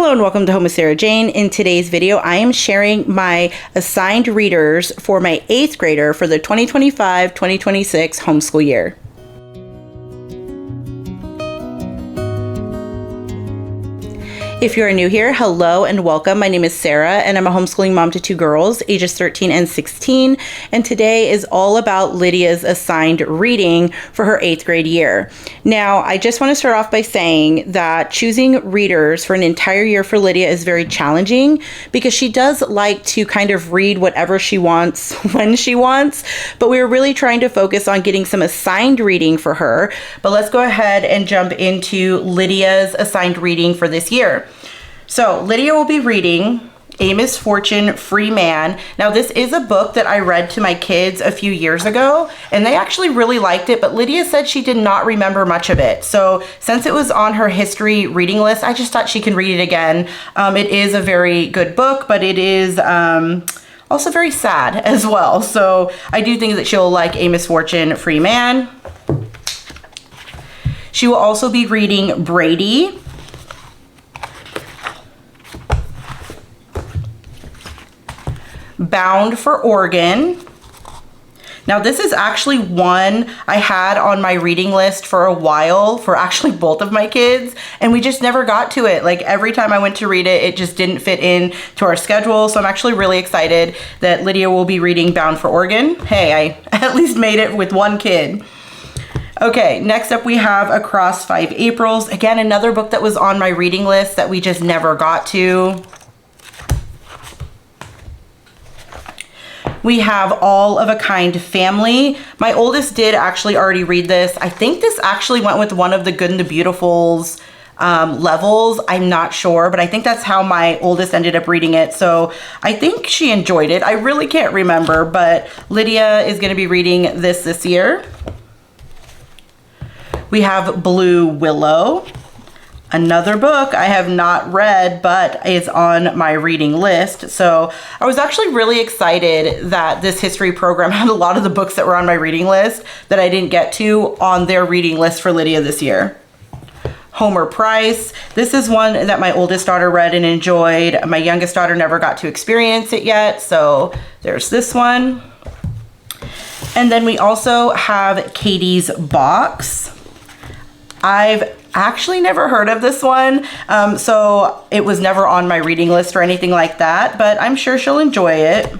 Hello and welcome to Home with Sarah Jane. In today's video, I am sharing my assigned readers for my 8th grader for the 2025-2026 homeschool year. If you're new here, hello and welcome. My name is Sarah and I'm a homeschooling mom to 2 girls, ages 13 and 16. And today is all about Lydia's assigned reading for her 8th grade year. Now, I just want to start off by saying that choosing readers for an entire year for Lydia is very challenging because she does like to kind of read whatever she wants when she wants, but we're really trying to focus on getting some assigned reading for her. But let's go ahead and jump into Lydia's assigned reading for this year. So Lydia will be reading A Misfortune, Free Man. Now this is a book that I read to my kids a few years ago and they actually really liked it, but Lydia said she did not remember much of it. So since it was on her history reading list, I just thought she can read it again. It is a very good book, but it is also very sad as well. So I do think that she'll like A Misfortune, Free Man. She will also be reading Brady. Bound for Oregon. Now this is actually one I had on my reading list for a while for actually both of my kids and we just never got to it. Like every time I went to read it, it just didn't fit in to our schedule. So I'm actually really excited that Lydia will be reading Bound for Oregon. Hey, I at least made it with one kid. Okay, next up we have Across 5 Aprils. Again, another book that was on my reading list that we just never got to. We have All of a Kind Family. My oldest did actually already read this. I think this actually went with one of the Good and the Beautiful's levels. I'm not sure, but I think that's how my oldest ended up reading it. So I think she enjoyed it. I really can't remember, but Lydia is going to be reading this year. We have Blue Willow. Another book I have not read, but is on my reading list. So I was actually really excited that this history program had a lot of the books that were on my reading list that I didn't get to on their reading list for Lydia this year. Homer Price. This is one that my oldest daughter read and enjoyed. My youngest daughter never got to experience it yet. So there's this one. And then we also have Katie's Box. I've actually never heard of this one, so it was never on my reading list or anything like that, but I'm sure she'll enjoy it.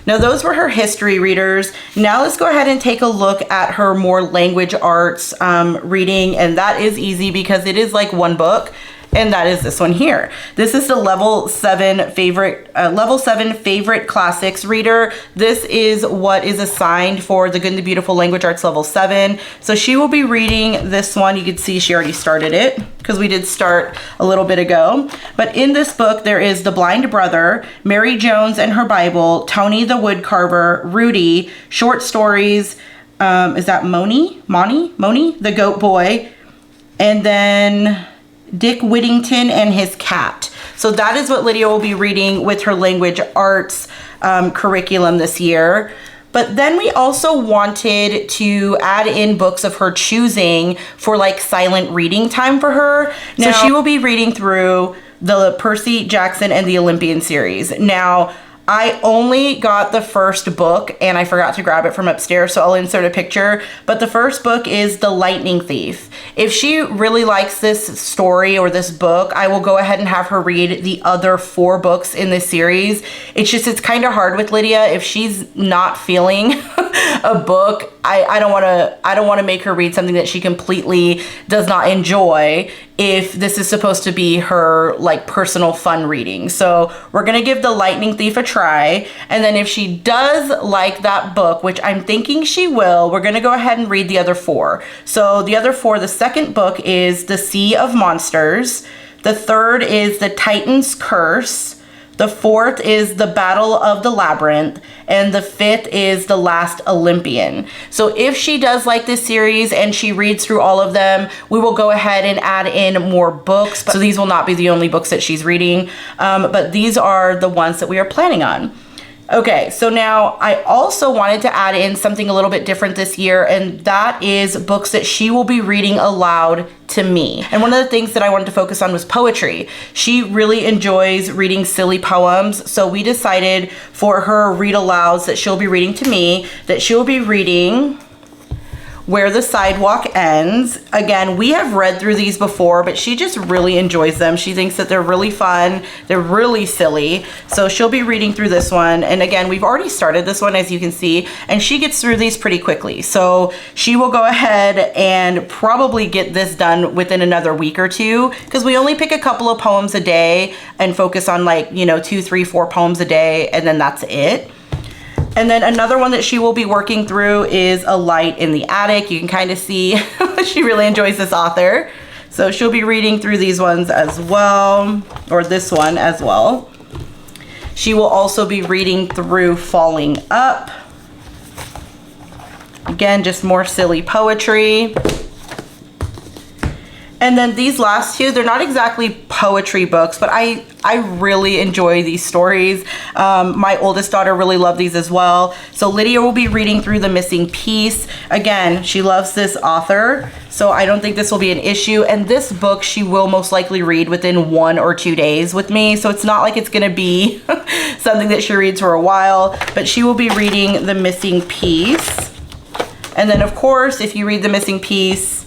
Now those were her history readers. Now let's go ahead and take a look at her more language arts reading, and that is easy because it is like one book. And that is this one here. This is the level 7 favorite classics reader. This is what is assigned for the Good and the Beautiful Language Arts level 7. So she will be reading this one. You can see she already started it because we did start a little bit ago. But in this book, there is The Blind Brother, Mary Jones and Her Bible, Tony the Woodcarver, Rudy, short stories. Is that Moni, the Goat Boy, and then Dick Whittington and His Cat. So that is what Lydia will be reading with her language arts curriculum this year. But then we also wanted to add in books of her choosing for like silent reading time for her. Now, so she will be reading through the Percy Jackson and the Olympian series. Now, I only got the first book and I forgot to grab it from upstairs, so I'll insert a picture. But the first book is The Lightning Thief. If she really likes this story or this book, I will go ahead and have her read the other 4 books in this series. It's kind of hard with Lydia. If she's not feeling a book, I don't want to make her read something that she completely does not enjoy if this is supposed to be her like personal fun reading. So we're gonna give The Lightning Thief a try, and then if she does like that book, which I'm thinking she will, we're gonna go ahead and read the other 4. So the other 4, the second book is The Sea of Monsters, the third is The Titan's Curse, the 4th is The Battle of the Labyrinth, and the 5th is The Last Olympian. So if she does like this series and she reads through all of them, we will go ahead and add in more books. So these will not be the only books that she's reading, but these are the ones that we are planning on. Okay, so now I also wanted to add in something a little bit different this year, and that is books that she will be reading aloud to me. And one of the things that I wanted to focus on was poetry. She really enjoys reading silly poems, so we decided for her read alouds that she'll be reading to me, that she'll be reading Where the Sidewalk Ends. Again, we have read through these before, but she just really enjoys them. She thinks that they're really fun. They're really silly. So she'll be reading through this one. And again, we've already started this one, as you can see, and she gets through these pretty quickly. So she will go ahead and probably get this done within another week or two, because we only pick a couple of poems a day and focus on, like, you know, 2, 3, 4 poems a day, and then that's it. And then another one that she will be working through is A Light in the Attic. You can kind of see she really enjoys this author. So she'll be reading through these ones as well, or this one as well. She will also be reading through Falling Up. Again, just more silly poetry. And then these last two, they're not exactly poetry books, but I really enjoy these stories. My oldest daughter really loved these as well. So Lydia will be reading through The Missing Piece. Again, she loves this author, so I don't think this will be an issue. And this book she will most likely read within 1 or 2 days with me. So it's not like it's gonna be something that she reads for a while, but she will be reading The Missing Piece. And then of course, if you read The Missing Piece,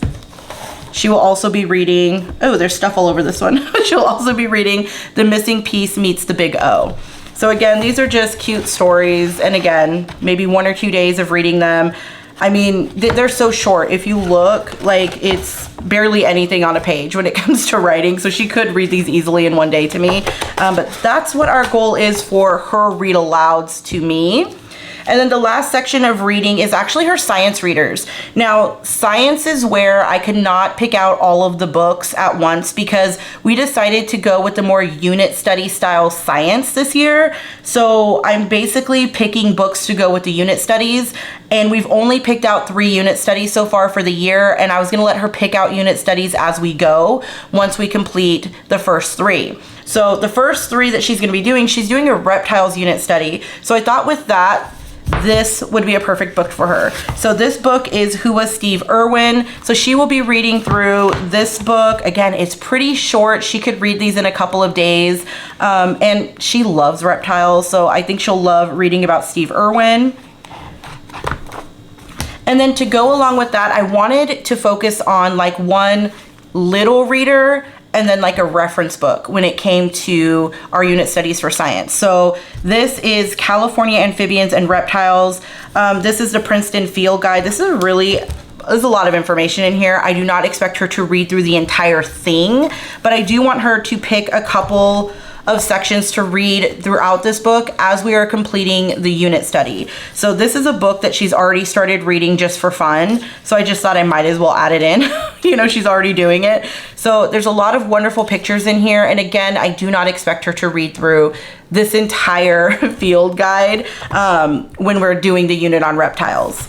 she will also be reading, oh, there's stuff all over this one. She'll also be reading The Missing Piece Meets the Big O. So again, these are just cute stories. And again, maybe 1 or 2 days of reading them. I mean, they're so short. If you look, like, it's barely anything on a page when it comes to writing. So she could read these easily in 1 day to me. But that's what our goal is for her read alouds to me. And then the last section of reading is actually her science readers. Now, science is where I could not pick out all of the books at once, because we decided to go with the more unit study style science this year. So I'm basically picking books to go with the unit studies, and we've only picked out 3 unit studies so far for the year, and I was gonna let her pick out unit studies as we go once we complete the first 3. So the first 3 that she's gonna be doing, she's doing a reptiles unit study. So I thought with that, this would be a perfect book for her. So this book is Who Was Steve Irwin? So she will be reading through this book. Again, it's pretty short. She could read these in a couple of days. And she loves reptiles, so I think she'll love reading about Steve Irwin. And then to go along with that, I wanted to focus on like one little reader and then like a reference book when it came to our unit studies for science. So this is California Amphibians and Reptiles. This is the Princeton Field Guide. This is there's a lot of information in here. I do not expect her to read through the entire thing, but I do want her to pick a couple of sections to read throughout this book as we are completing the unit study. So this is a book that she's already started reading just for fun. So I just thought I might as well add it in. You know, she's already doing it. So there's a lot of wonderful pictures in here. And again, I do not expect her to read through this entire field guide when we're doing the unit on reptiles.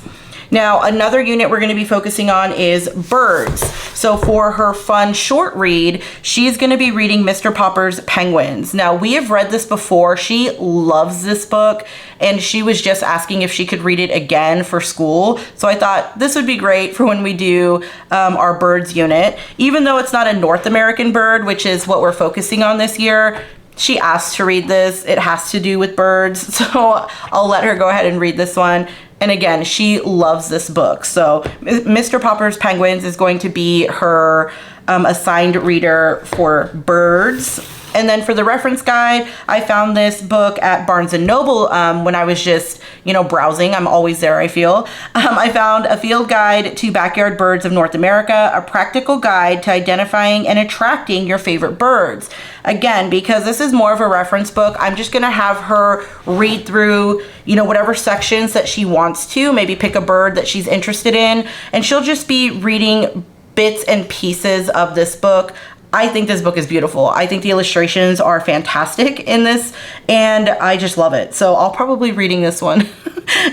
Now, another unit we're going to be focusing on is birds. So for her fun short read, she's going to be reading Mr. Popper's Penguins. Now, we have read this before. She loves this book, and she was just asking if she could read it again for school. So I thought this would be great for when we do our birds unit. Even though it's not a North American bird, which is what we're focusing on this year, she asked to read this. It has to do with birds, so I'll let her go ahead and read this one. And again, she loves this book. So Mr. Popper's Penguins is going to be her assigned reader for birds. And then for the reference guide, I found this book at Barnes & Noble when I was just, you know, browsing. I'm always there, I feel. I found a field guide to backyard birds of North America, a practical guide to identifying and attracting your favorite birds. Again, because this is more of a reference book, I'm just gonna have her read through, you know, whatever sections that she wants to, maybe pick a bird that she's interested in, and she'll just be reading bits and pieces of this book. I think this book is beautiful. I think the illustrations are fantastic in this, and I just love it. So I'll probably be reading this one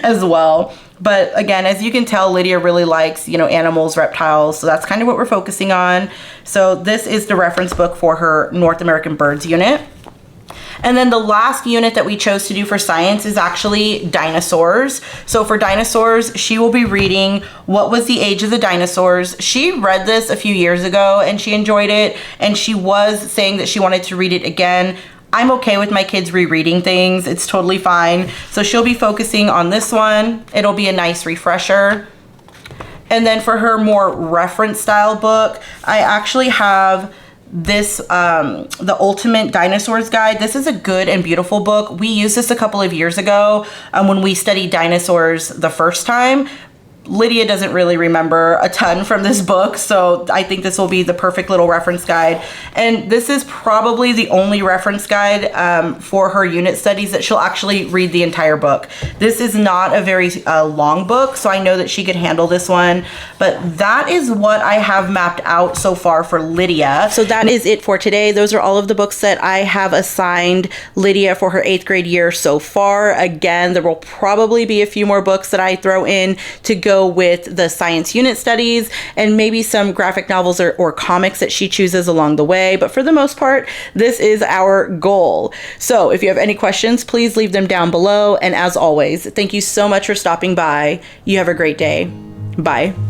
as well. But again, as you can tell, Lydia really likes, you know, animals, reptiles. So that's kind of what we're focusing on. So this is the reference book for her North American Birds unit. And then the last unit that we chose to do for science is actually dinosaurs. So for dinosaurs, she will be reading What Was the Age of the Dinosaurs. She read this a few years ago and she enjoyed it, and she was saying that she wanted to read it again. I'm okay with my kids rereading things. It's totally fine. So she'll be focusing on this one. It'll be a nice refresher. And then for her more reference style book, I actually have this, The Ultimate Dinosaurs Guide. This is a good and beautiful book. We used this a couple of years ago when we studied dinosaurs the first time. Lydia doesn't really remember a ton from this book, so I think this will be the perfect little reference guide. And this is probably the only reference guide for her unit studies that she'll actually read the entire book. This is not a very long book, so I know that she could handle this one. But that is what I have mapped out so far for Lydia. So that is it for today. Those are all of the books that I have assigned Lydia for her 8th grade year so far. Again, there will probably be a few more books that I throw in to go with the science unit studies, and maybe some graphic novels or comics that she chooses along the way. But for the most part, this is our goal. So if you have any questions, please leave them down below. And as always, thank you so much for stopping by. You have a great day. Bye.